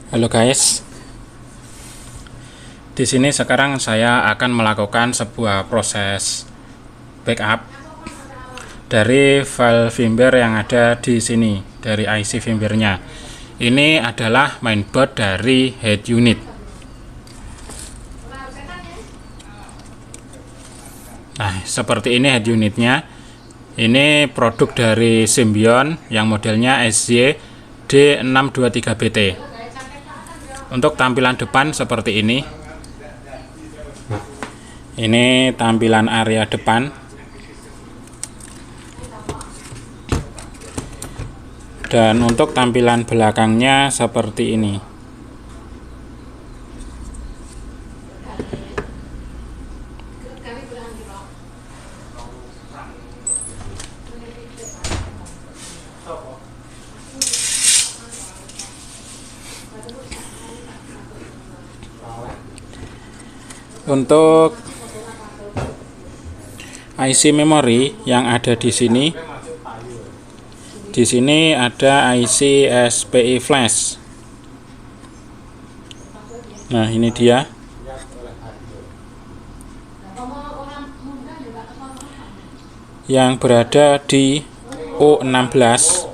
Halo guys, di sini sekarang saya akan melakukan sebuah proses backup dari file firmware yang ada di sini, dari IC firmware-nya. Ini adalah mainboard dari head unit. Nah, seperti ini head unitnya. Ini produk dari Symbion yang modelnya SY D623BT. Untuk tampilan depan seperti ini. Ini tampilan area depan. Dan untuk tampilan belakangnya seperti ini. Untuk IC memori yang ada di sini ada IC SPI flash. Nah, ini dia. Yang berada di O16.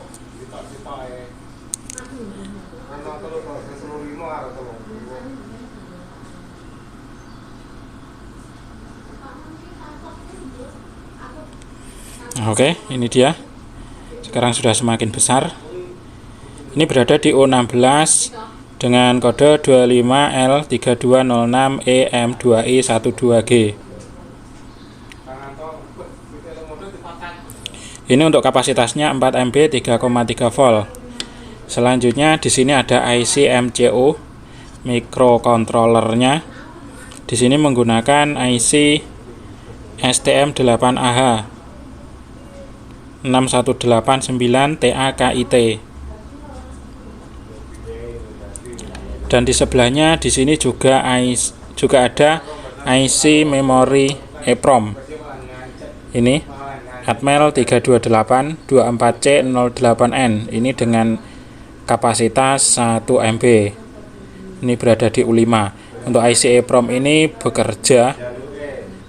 Oke, ini dia. Sekarang sudah semakin besar. Ini berada di O16 dengan kode 25L3206EM2I12G. Ini untuk kapasitasnya 4 mB 3,3 volt. Selanjutnya di sini ada IC MCU microcontrollernya. Di sini menggunakan IC STM8AH 6189TAKIT. Dan di sebelahnya di sini juga ada IC memori EEPROM. Ini Atmel 32824C08N. Ini dengan kapasitas 1 MB. Ini berada di U5. Untuk IC EEPROM ini bekerja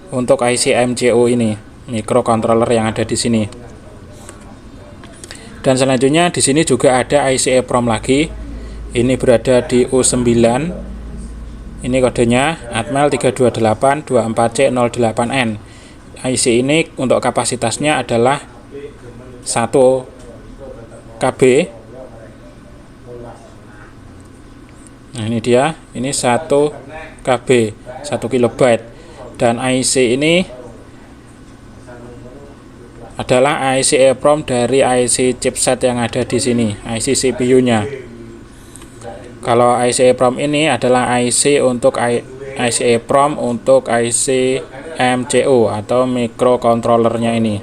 untuk IC MCU ini, microcontroller yang ada di sini. Dan selanjutnya di sini juga ada IC EEPROM lagi. Ini berada di U9. Ini kodenya Atmel 32824C08N. IC ini untuk kapasitasnya adalah 1 KB. Nah, ini dia. Ini 1 KB, 1 kilobyte. Dan IC ini adalah IC EEPROM dari IC chipset yang ada di sini, IC CPU-nya. Kalau IC EEPROM ini adalah IC untuk IC EEPROM untuk IC MCU atau microcontrollernya ini.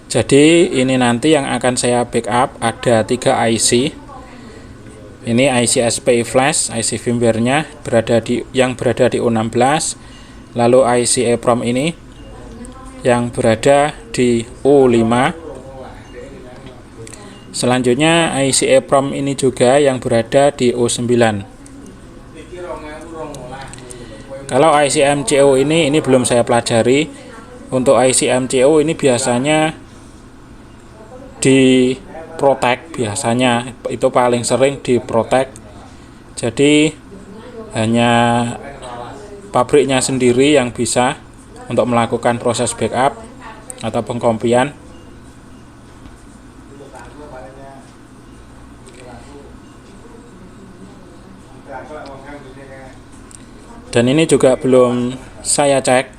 Jadi ini nanti yang akan saya backup ada 3 IC. Ini IC SPI flash, IC firmware-nya yang berada di U16. Lalu IC EEPROM ini yang berada di U5. Selanjutnya IC EEPROM ini juga yang berada di U9. Kalau IC MCU ini belum saya pelajari. Untuk IC MCU ini biasanya di protect, biasanya itu paling sering di protect. Jadi hanya pabriknya sendiri yang bisa untuk melakukan proses backup atau pengkopian. Dan ini juga belum saya cek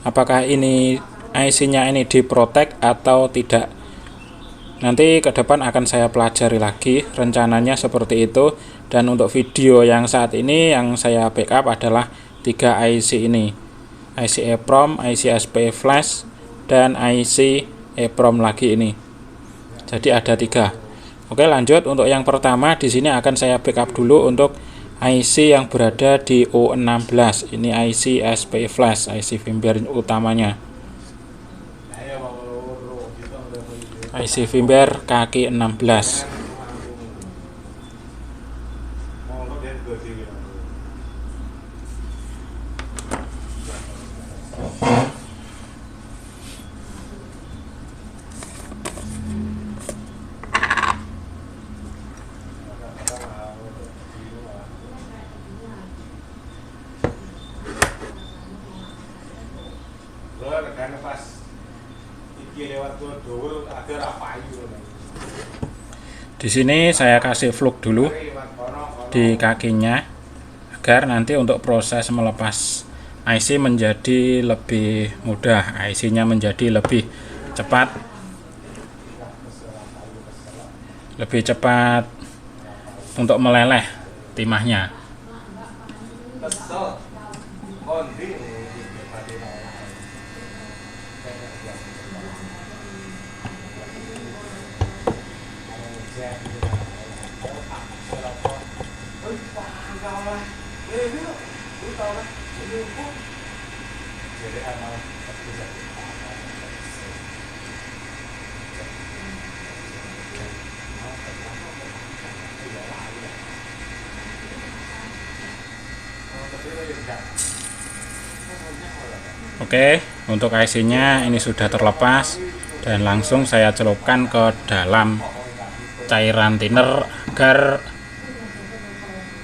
apakah ini IC-nya ini diprotek atau tidak. Nanti ke depan akan saya pelajari lagi, rencananya seperti itu. Dan untuk video yang saat ini yang saya backup adalah 3 IC ini. IC EEPROM, IC SPI flash, dan IC EEPROM lagi ini. Jadi ada 3. Oke, lanjut. Untuk yang pertama di sini akan saya backup dulu untuk IC yang berada di O16. Ini IC SPI flash, IC firmware utamanya. IC firmware kaki 16. Di sini saya kasih fluk dulu di kakinya agar nanti untuk proses melepas IC menjadi lebih mudah, IC-nya menjadi lebih cepat, untuk meleleh timahnya. Oke, untuk IC-nya ini sudah terlepas dan langsung saya celupkan ke dalam cairan thinner agar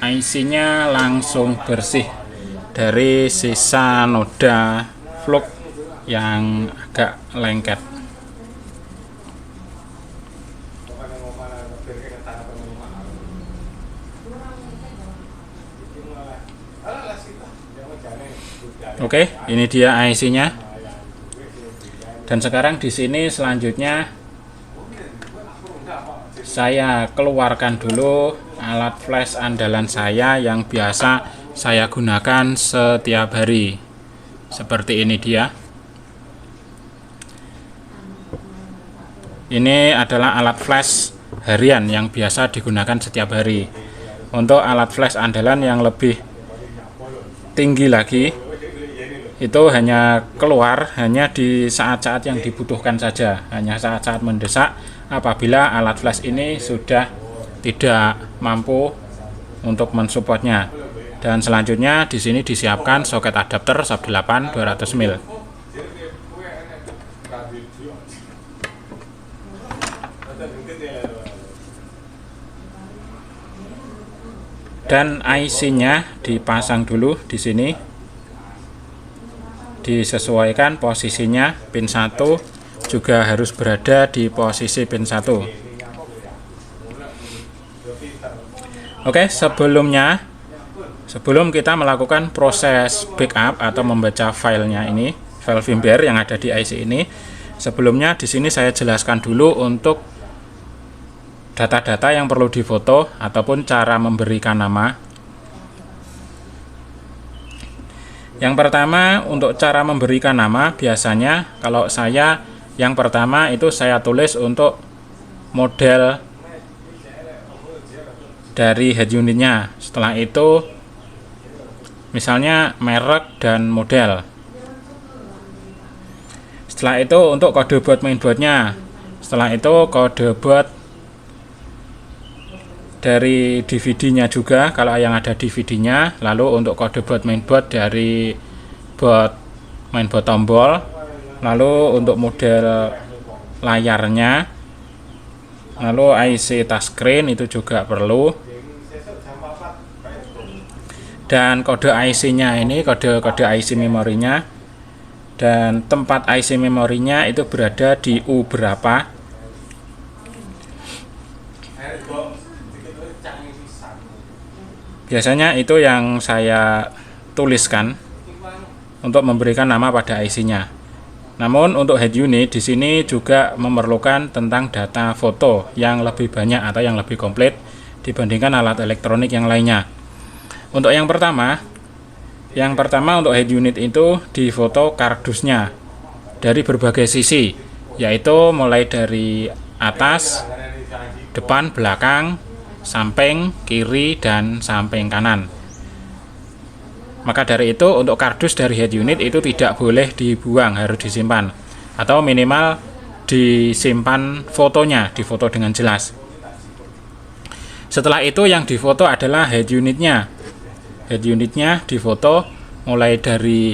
IC-nya langsung bersih dari sisa noda fluk yang agak lengket. Oke, ini dia IC-nya. Dan sekarang di sini selanjutnya saya keluarkan dulu alat flash andalan saya yang biasa saya gunakan setiap hari. Seperti ini dia. Ini adalah alat flash harian yang biasa digunakan setiap hari. Untuk alat flash andalan yang lebih tinggi lagi, itu hanya keluar hanya di saat-saat yang dibutuhkan saja, hanya saat-saat mendesak apabila alat flash ini sudah tidak mampu untuk mensupportnya. Dan selanjutnya di sini disiapkan soket adapter sub 8 200 mil. Dan IC-nya dipasang dulu di sini. Disesuaikan posisinya, pin 1 juga harus berada di posisi pin 1. Oke, sebelum kita melakukan proses backup atau membaca filenya ini, file firmware yang ada di IC ini, sebelumnya di sini saya jelaskan dulu untuk data-data yang perlu difoto ataupun cara memberikan nama. Yang pertama, untuk cara memberikan nama, biasanya kalau saya yang pertama itu saya tulis untuk model dari head unitnya. Setelah itu misalnya merek dan model. Setelah itu untuk kode board mainboardnya. Setelah itu kode board dari DVD-nya juga kalau yang ada DVD-nya. Lalu untuk kode board mainboard dari board mainboard tombol. Lalu untuk model layarnya. Lalu IC touchscreen itu juga perlu. Dan kode IC-nya ini kode IC memorinya. Dan tempat IC memorinya itu berada di U berapa. Biasanya itu yang saya tuliskan untuk memberikan nama pada IC-nya. Namun untuk head unit di sini juga memerlukan tentang data foto yang lebih banyak atau yang lebih komplit dibandingkan alat elektronik yang lainnya. Untuk yang pertama untuk head unit itu difoto kardusnya dari berbagai sisi, yaitu mulai dari atas, depan, belakang, samping kiri dan samping kanan. Maka dari itu untuk kardus dari head unit itu tidak boleh dibuang, harus disimpan atau minimal disimpan fotonya, difoto dengan jelas. Setelah itu yang difoto adalah head unitnya. Head unitnya difoto mulai dari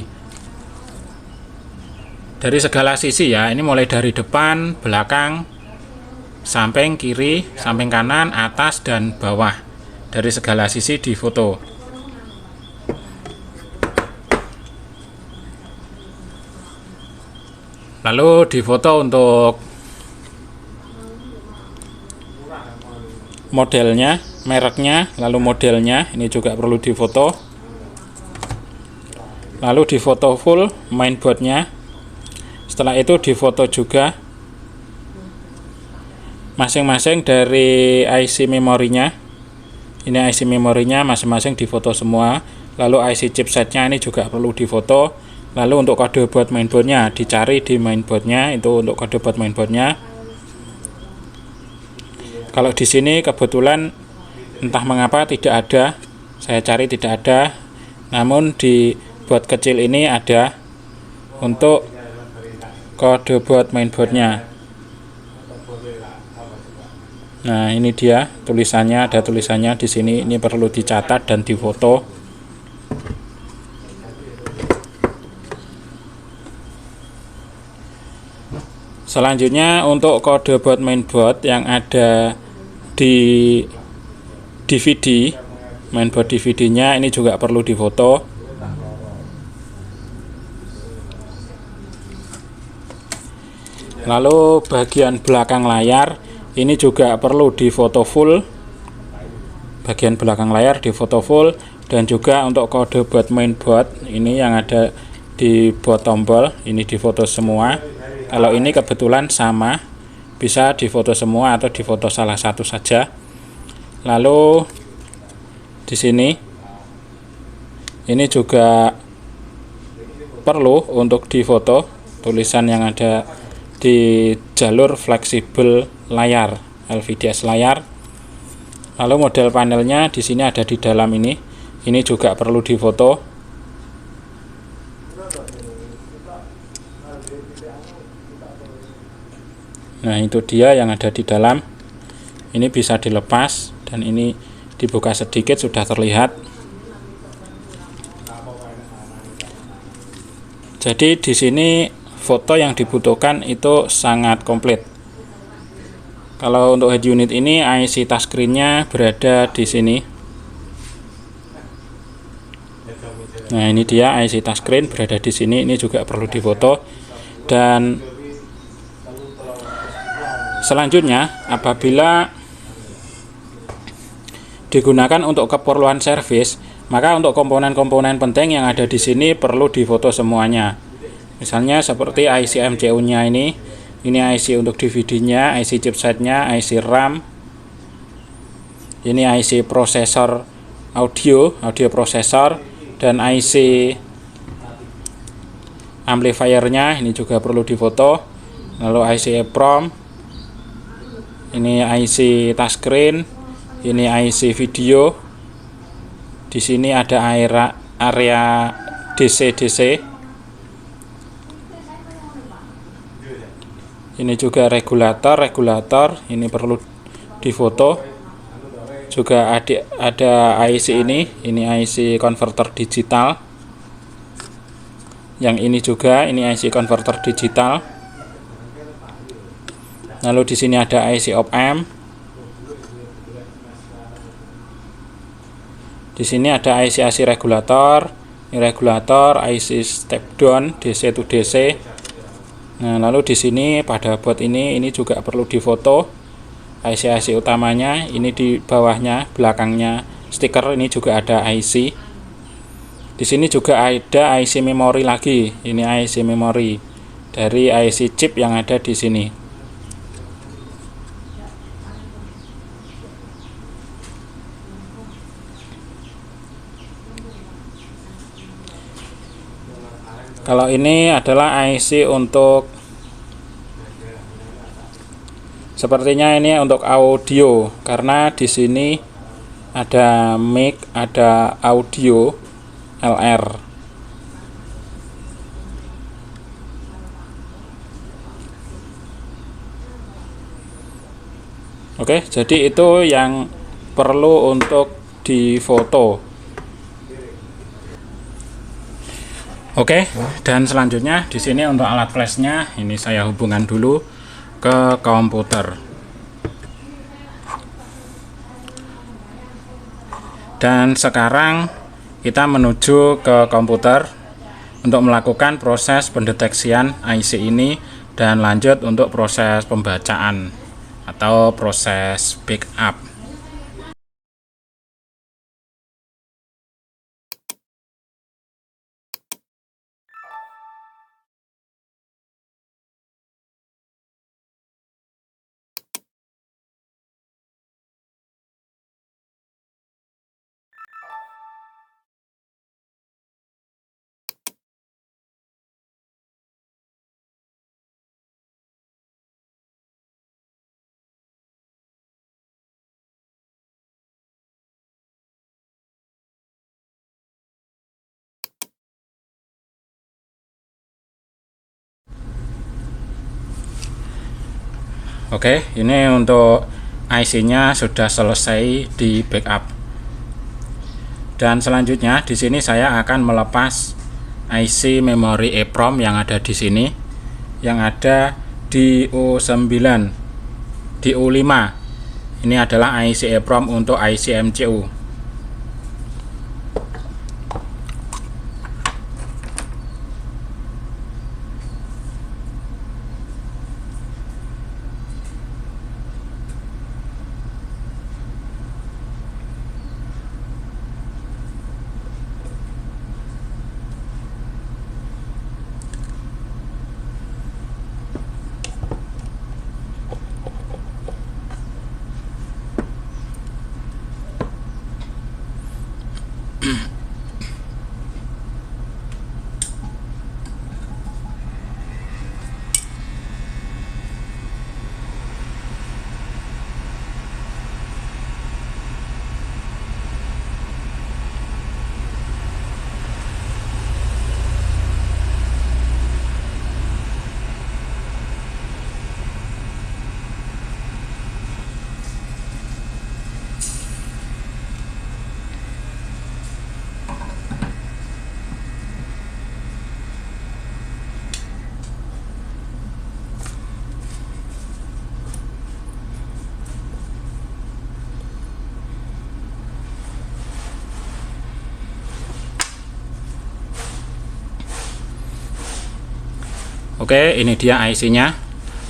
segala sisi ya. Ini mulai dari depan, belakang, samping kiri, samping kanan, atas dan bawah. Dari segala sisi difoto. Lalu difoto untuk modelnya, mereknya, lalu modelnya ini juga perlu difoto. Lalu difoto full mainboardnya. Setelah itu difoto juga masing-masing dari IC memorinya. Ini IC memorinya masing-masing difoto semua. Lalu IC chipsetnya ini juga perlu difoto. Lalu untuk kode buat mainboardnya dicari di mainboardnya, itu untuk kode buat mainboardnya. Kalau di sini kebetulan entah mengapa tidak ada, saya cari tidak ada. Namun di buat kecil ini ada untuk kode buat mainboardnya. Nah ini dia tulisannya, ada tulisannya di sini. Ini perlu dicatat dan difoto. Selanjutnya untuk kode buat mainboard yang ada di DVD, mainboard DVD-nya ini juga perlu difoto. Lalu bagian belakang layar ini juga perlu difoto full. Bagian belakang layar difoto full, dan juga untuk kode buat mainboard ini yang ada di buat tombol ini difoto semua. Kalau ini kebetulan sama, bisa difoto semua atau difoto salah satu saja. Lalu di sini ini juga perlu untuk difoto tulisan yang ada di jalur fleksibel layar, LVDS layar. Lalu model panelnya di sini ada di dalam ini juga perlu difoto. Nah itu dia yang ada di dalam. Ini bisa dilepas dan ini dibuka sedikit sudah terlihat. Jadi di sini foto yang dibutuhkan itu sangat komplit. Kalau untuk head unit ini IC touchscreen-nya berada di sini. Nah ini dia IC touchscreen berada di sini. Ini juga perlu difoto. Dan selanjutnya, apabila digunakan untuk keperluan servis, maka untuk komponen-komponen penting yang ada di sini perlu difoto semuanya. Misalnya seperti IC MCU-nya ini IC untuk DVD-nya, IC chipsetnya, IC RAM, ini IC prosesor audio prosesor, dan IC amplifiernya ini juga perlu difoto. Lalu IC EEPROM, ini IC touchscreen, ini IC video. Di sini ada area DC. Ini juga regulator ini perlu difoto. Juga ada IC ini IC converter digital. Yang ini juga IC converter digital. Lalu di sini ada IC op-amp. Di sini ada IC regulator. Ini regulator, IC step down DC to DC. Nah, lalu di sini pada buat ini juga perlu difoto. IC utamanya ini di bawahnya, belakangnya stiker ini juga ada IC. Di sini juga ada IC memori lagi. Ini IC memori dari IC chip yang ada di sini. Kalau ini adalah IC untuk, sepertinya ini untuk audio, karena di sini ada mic, ada audio LR. Oke, jadi itu yang perlu untuk difoto. Oke, dan selanjutnya di sini untuk alat flashnya ini saya hubungkan dulu ke komputer. Dan sekarang kita menuju ke komputer untuk melakukan proses pendeteksian IC ini dan lanjut untuk proses pembacaan atau proses backup. Oke, ini untuk IC-nya sudah selesai di backup. Dan selanjutnya di sini saya akan melepas IC memori EEPROM yang ada di sini, yang ada di U9, di U5. Ini adalah IC EEPROM untuk IC MCU. Oke, ini dia IC-nya.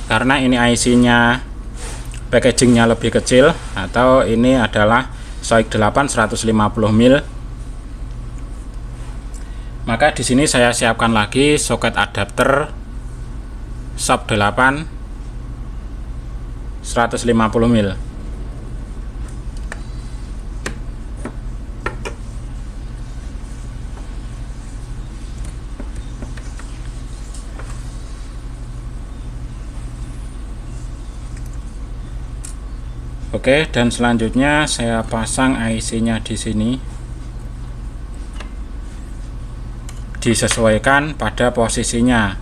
Karena ini IC-nya packagingnya lebih kecil, atau ini adalah SOIC 8 150 mil. Maka di sini saya siapkan lagi soket adapter SOP 8 150 mil. Oke, dan selanjutnya saya pasang IC-nya di sini. Disesuaikan pada posisinya.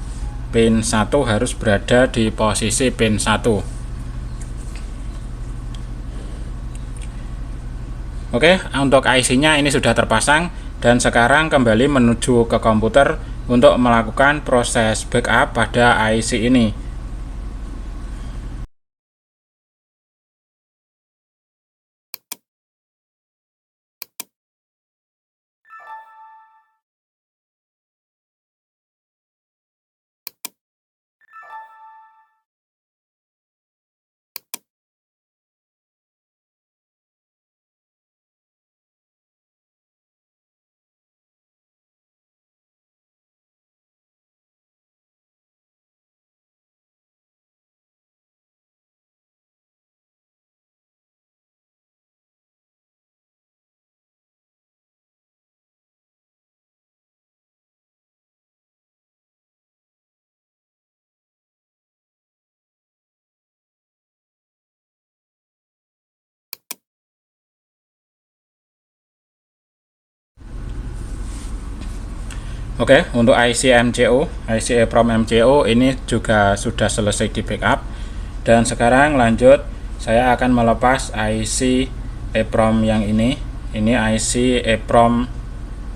Pin 1 harus berada di posisi pin 1. Oke, untuk IC-nya ini sudah terpasang, dan sekarang kembali menuju ke komputer untuk melakukan proses backup pada IC ini. Oke, untuk IC MCU, IC EEPROM MCU ini juga sudah selesai di backup. Dan sekarang lanjut, saya akan melepas IC EEPROM yang ini. Ini IC EEPROM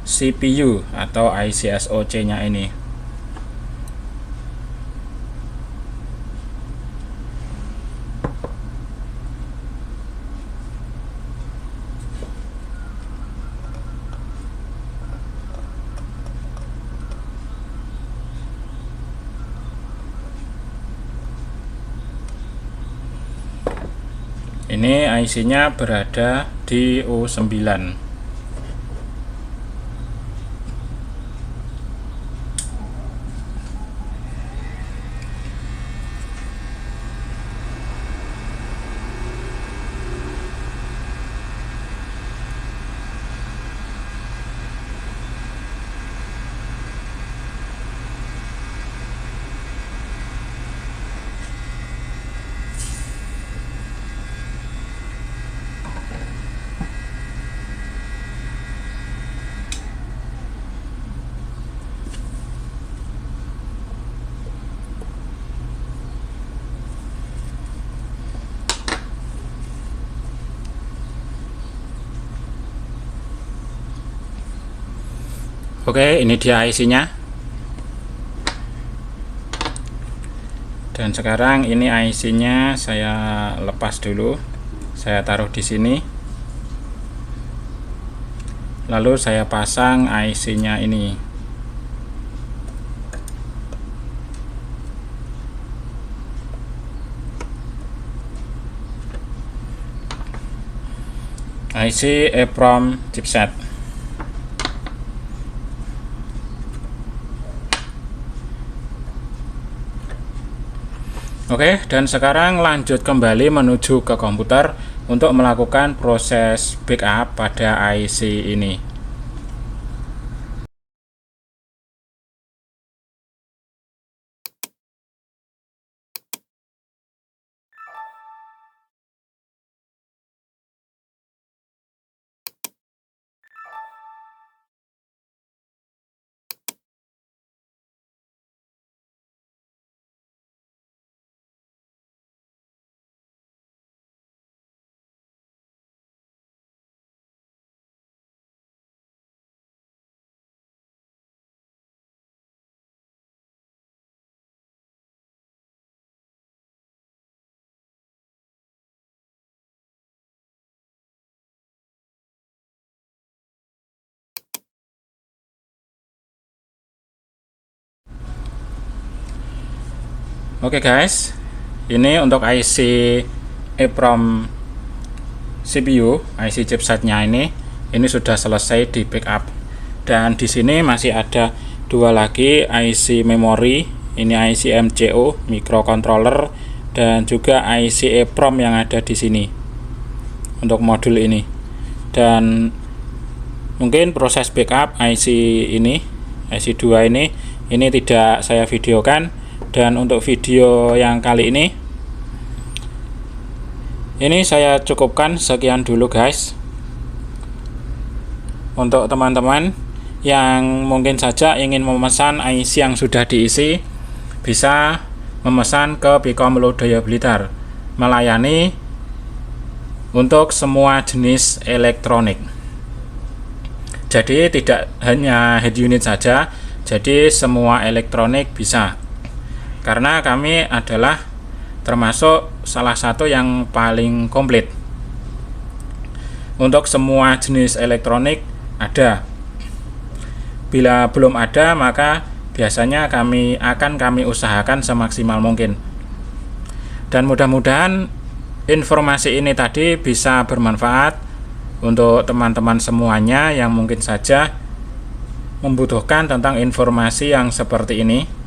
CPU atau IC SoC-nya ini. Ini IC-nya berada di U9. Oke, ini dia IC-nya. Dan sekarang ini IC-nya saya lepas dulu. Saya taruh di sini. Lalu saya pasang IC-nya ini. IC EEPROM chipset. Oke, dan sekarang lanjut kembali menuju ke komputer untuk melakukan proses backup pada IC ini. Oke guys, ini untuk IC EEPROM CPU, IC chipsetnya ini sudah selesai di backup. Dan di sini masih ada dua lagi IC memori, ini IC MCU microcontroller dan juga IC EEPROM yang ada di sini untuk modul ini. Dan mungkin proses backup IC ini, IC 2 ini tidak saya videokan. Dan untuk video yang kali ini saya cukupkan sekian dulu guys. Untuk teman-teman yang mungkin saja ingin memesan IC yang sudah diisi, bisa memesan ke Pikom Lodaya Blitar, melayani untuk semua jenis elektronik. Jadi tidak hanya head unit saja, jadi semua elektronik bisa. Karena kami adalah termasuk salah satu yang paling komplit. Untuk semua jenis elektronik ada. Bila belum ada, maka biasanya kami usahakan semaksimal mungkin. Dan mudah-mudahan informasi ini tadi bisa bermanfaat untuk teman-teman semuanya yang mungkin saja membutuhkan tentang informasi yang seperti ini.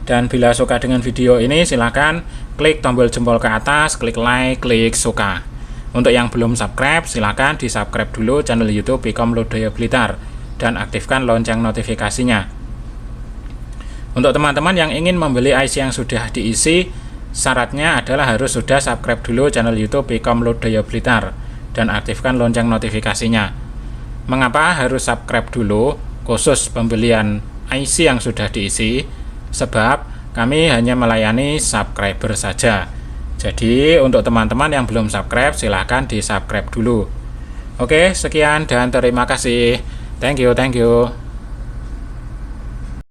Dan bila suka dengan video ini, silahkan klik tombol jempol ke atas, klik like, klik suka. Untuk yang belum subscribe, silahkan di subscribe dulu channel YouTube Pikom Lodaya Blitar dan aktifkan lonceng notifikasinya. Untuk teman-teman yang ingin membeli IC yang sudah diisi, syaratnya adalah harus sudah subscribe dulu channel YouTube Pikom Lodaya Blitar dan aktifkan lonceng notifikasinya. Mengapa harus subscribe dulu khusus pembelian IC yang sudah diisi? Sebab kami hanya melayani subscriber saja. Jadi untuk teman-teman yang belum subscribe, silahkan di subscribe dulu. Oke, sekian dan terima kasih. Thank you.